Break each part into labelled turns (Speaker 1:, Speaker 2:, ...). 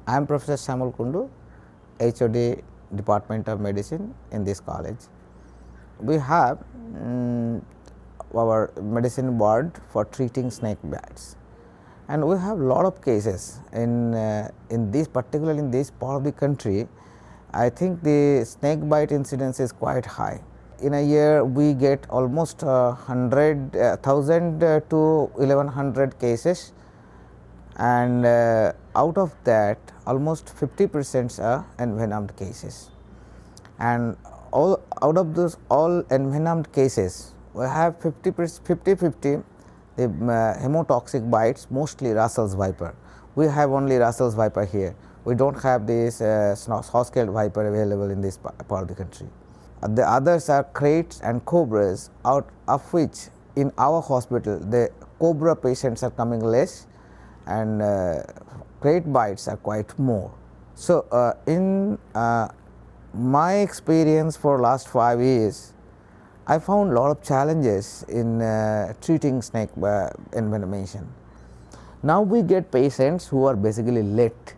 Speaker 1: I am Professor Samal Kundu, HOD Department of Medicine in this college. We have our medicine ward for treating snake bites, and we have lot of cases in this, particularly in this part of the country. I think the snake bite incidence is quite high. In a year, we get almost 1,000 to 1,100 cases, and out of that, almost 50% are envenomed cases. And out of those all envenomed cases, we have 50-50 the hemotoxic bites, mostly Russell's viper. We have only Russell's viper here. We don't have this Schwarzschild viper available in this part of the country. The others are kraits and cobras, out of which in our hospital the cobra patients are coming less, and krait bites are quite more. So in my experience for last 5 years, I found a lot of challenges in treating snake envenomation. Now we get patients who are basically late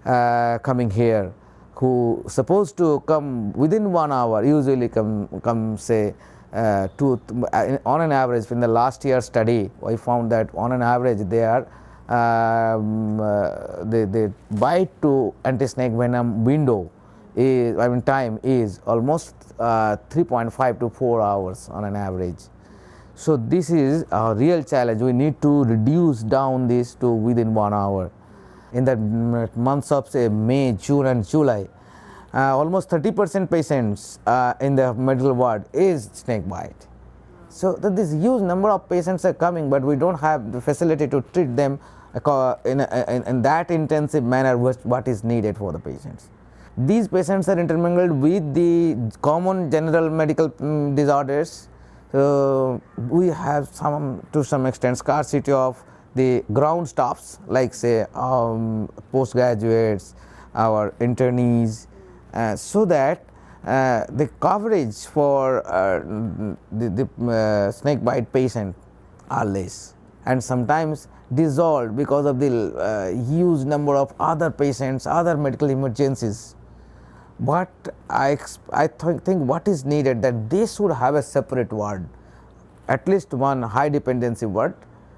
Speaker 1: coming here, who supposed to come within 1 hour, usually come say on an average. In the last year study, I found that on an average they are the bite to anti-snake venom window is, time is almost 3.5 to 4 hours on an average. So this is a real challenge. We need to reduce down this to within 1 hour. In the months of say May, June and July, almost 30% patients in the medical ward is snake bite. So this huge number of patients are coming, but we don't have the facility to treat them in that intensive manner what is needed for the patients. These patients are intermingled with the common general medical disorders. So we have to some extent scarcity of the ground staffs, like say postgraduates, our internees, so that the coverage for the snake bite patient are less, and sometimes dissolved because of the huge number of other patients, other medical emergencies. But I think what is needed, that they should have a separate ward, at least one high dependency ward,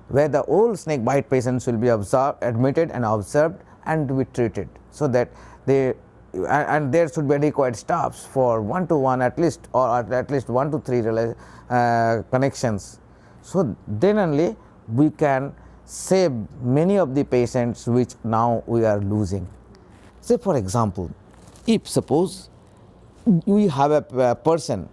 Speaker 1: where the all snake bite patients will be admitted and observed and to be treated, so that and there should be required staffs for 1-to-1 at least, or at least 1 to 3 connections. So then only we can save many of the patients which now we are losing. Say for example, if suppose we have a person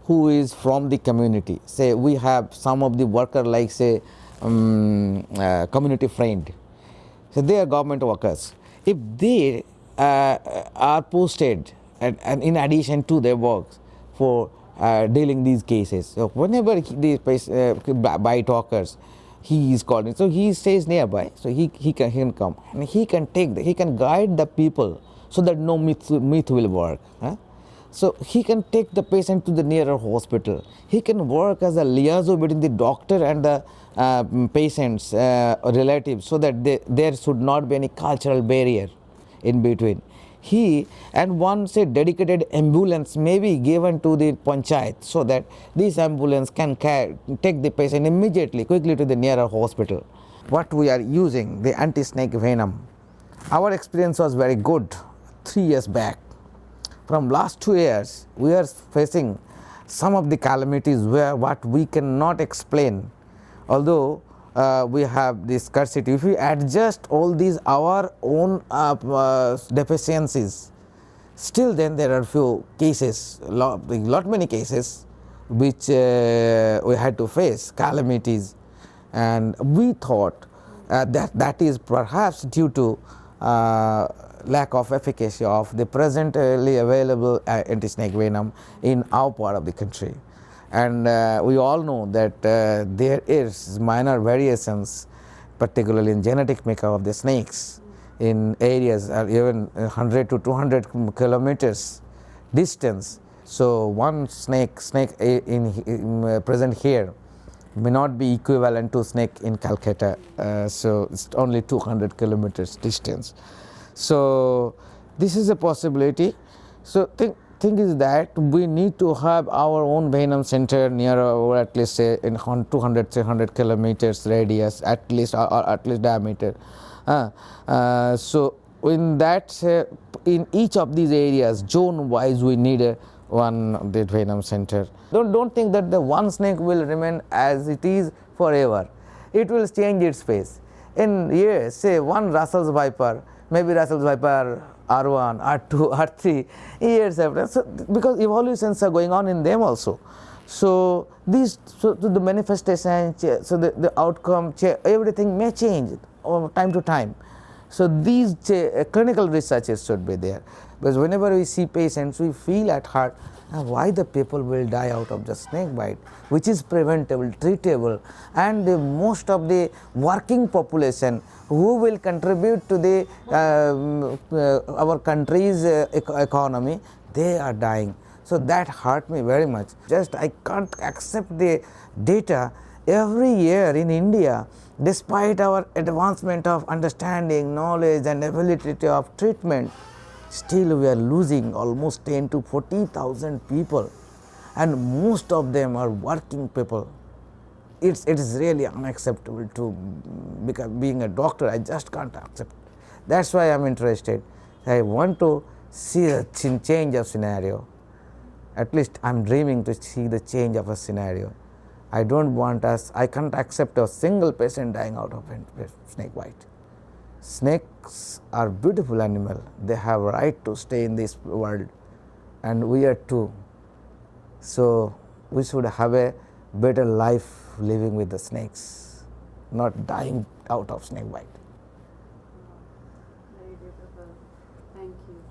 Speaker 1: who is from the community, say we have some of the worker like say community friend, so they are government workers. If they are posted and in addition to their works for dealing these cases, so whenever these bite occurs, he is called in. So he stays nearby, so he can come and he can guide the people so that no myth will work. So he can take the patient to the nearer hospital. He can work as a liaison between the doctor and the patient's relatives, so that there should not be any cultural barrier in between. And one say dedicated ambulance may be given to the panchayat, so that this ambulance can take the patient immediately, quickly to the nearer hospital. What we are using, the anti-snake venom, our experience was very good 3 years back. From last 2 years, we are facing some of the calamities where what we cannot explain. Although we have this scarcity, if we adjust all these our own deficiencies, still then there are few cases, many cases which we had to face calamities, and we thought that is perhaps due to lack of efficacy of the presently available anti-snake venom in our part of the country. And we all know that there is minor variations, particularly in genetic makeup of the snakes, in areas even 100 to 200 kilometers distance. So one snake in present here may not be equivalent to snake in Calcutta, so it's only 200 kilometers distance. So this is a possibility. So thing is that we need to have our own venom center near or at least say in 200 300 kilometers radius at least, or at least diameter. So in that in each of these areas zone wise we need a one of the venom center. Don't think that the one snake will remain as it is forever. It will change its face in years. Say one Russell's viper, maybe Russell's viper R1, R2, R3 years after. So because evolutions are going on in them also. So these, so the manifestation, so the outcome, everything may change over time to time. So these clinical researches should be there, because whenever we see patients we feel at heart why the people will die out of the snake bite, which is preventable, treatable, and most of the working population who will contribute to the our country's economy, they are dying. So that hurt me very much. Just I can't accept the data. Every year in India, despite our advancement of understanding, knowledge and ability of treatment, still we are losing almost 10 to 40,000 people, and most of them are working people. It is really unacceptable to, because being a doctor I just can't accept. That's why I'm interested. I want to see a change of scenario. At least I'm dreaming to see the change of a scenario. I don't want us, I can't accept a single patient dying out of snake bite. Snakes are beautiful animal. They have a right to stay in this world, and we are too. So we should have a better life living with the snakes, not dying out of snake bite.
Speaker 2: Very beautiful. Thank you.